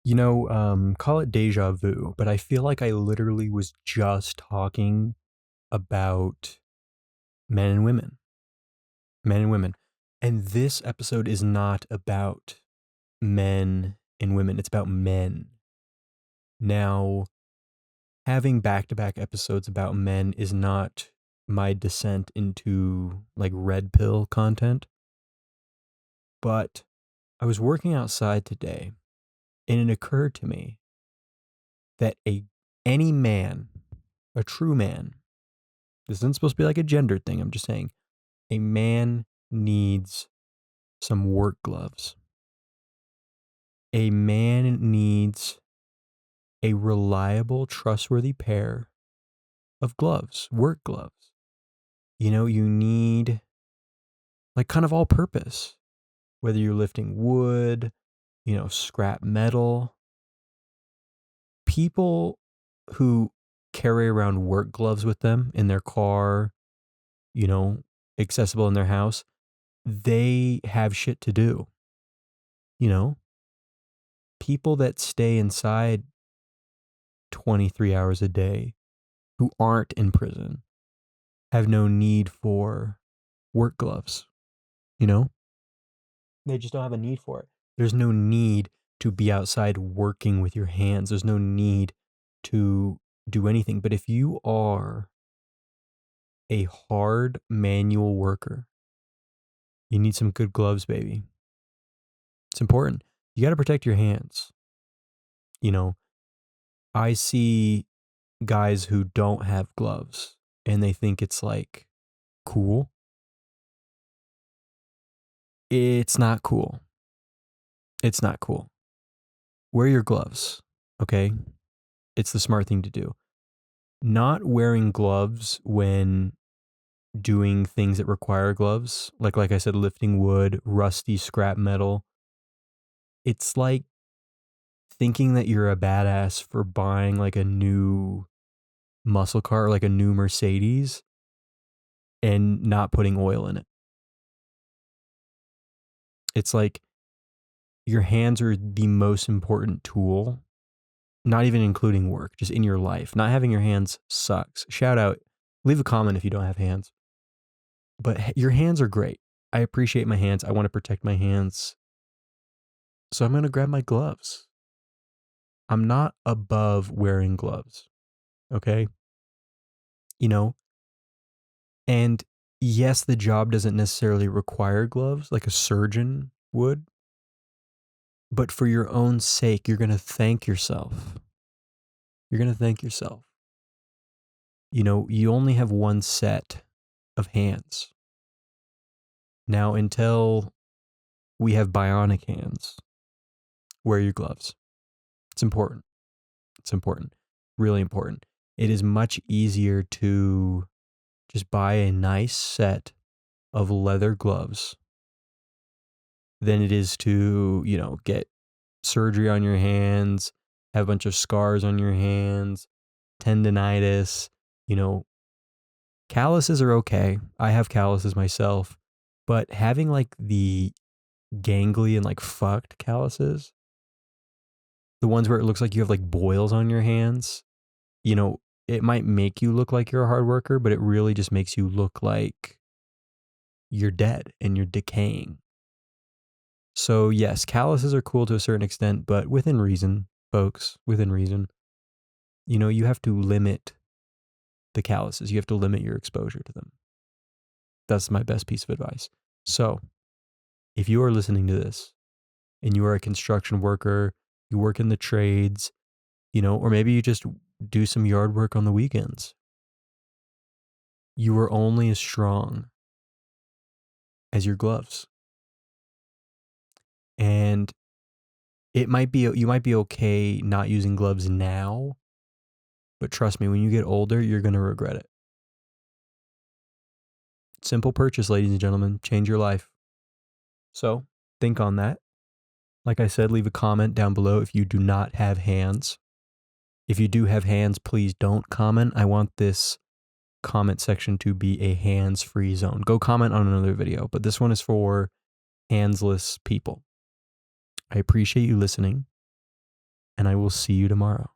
Call it deja vu, but I feel like I literally was just talking about men and women, men and women. And this episode is not about men and women, it's about men. Now, having back to back episodes about men is not my descent into like red pill content, but I was working outside today and it occurred to me that any man, a true man, this isn't supposed to be like a gender thing. I'm just saying a man needs some work gloves. A man needs a reliable, trustworthy pair of gloves, work gloves. You need like kind of all purpose, whether you're lifting wood, scrap metal. People who carry around work gloves with them in their car, you know, accessible in their house, they have shit to do. You know, people that stay inside 23 hours a day who aren't in prison have no need for work gloves, you know? They just don't have a need for it. There's no need to be outside working with your hands. There's no need to do anything. But if you are a hard manual worker, you need some good gloves, baby. It's important. You got to protect your hands. You know, I see guys who don't have gloves and they think it's like cool. It's not cool. It's not cool. Wear your gloves, okay? It's the smart thing to do. Not wearing gloves when doing things that require gloves, like I said, lifting wood, rusty scrap metal. It's like thinking that you're a badass for buying like a new muscle car, like a new Mercedes, and not putting oil in it. It's like your hands are the most important tool, not even including work, just in your life. Not having your hands sucks. Shout out, leave a comment if you don't have hands. But your hands are great. I appreciate my hands. I want to protect my hands. So I'm going to grab my gloves. I'm not above wearing gloves. Okay. You know, and yes, the job doesn't necessarily require gloves like a surgeon would, but for your own sake, you're going to thank yourself. You're going to thank yourself. You only have one set of hands. Now, until we have bionic hands, wear your gloves. It's important. It's important. Really important. It is much easier to just buy a nice set of leather gloves than it is to, get surgery on your hands, have a bunch of scars on your hands, tendonitis, you know, calluses are okay. I have calluses myself, but having like the gangly and like fucked calluses, the ones where it looks like you have like boils on your hands, it might make you look like you're a hard worker, but it really just makes you look like you're dead and you're decaying. So yes, calluses are cool to a certain extent, but within reason, folks, within reason. You have to limit the calluses. You have to limit your exposure to them. That's my best piece of advice. So, if you are listening to this and you are a construction worker, you work in the trades, or maybe you just do some yard work on the weekends, you are only as strong as your gloves. And you might be okay not using gloves now, but trust me, when you get older, you're going to regret it. Simple purchase, ladies and gentlemen, change your life. So think on that. Like I said, leave a comment down below if you do not have hands. If you do have hands, please don't comment. I want this comment section to be a hands-free zone. Go comment on another video, but this one is for handsless people. I appreciate you listening. and I will see you tomorrow.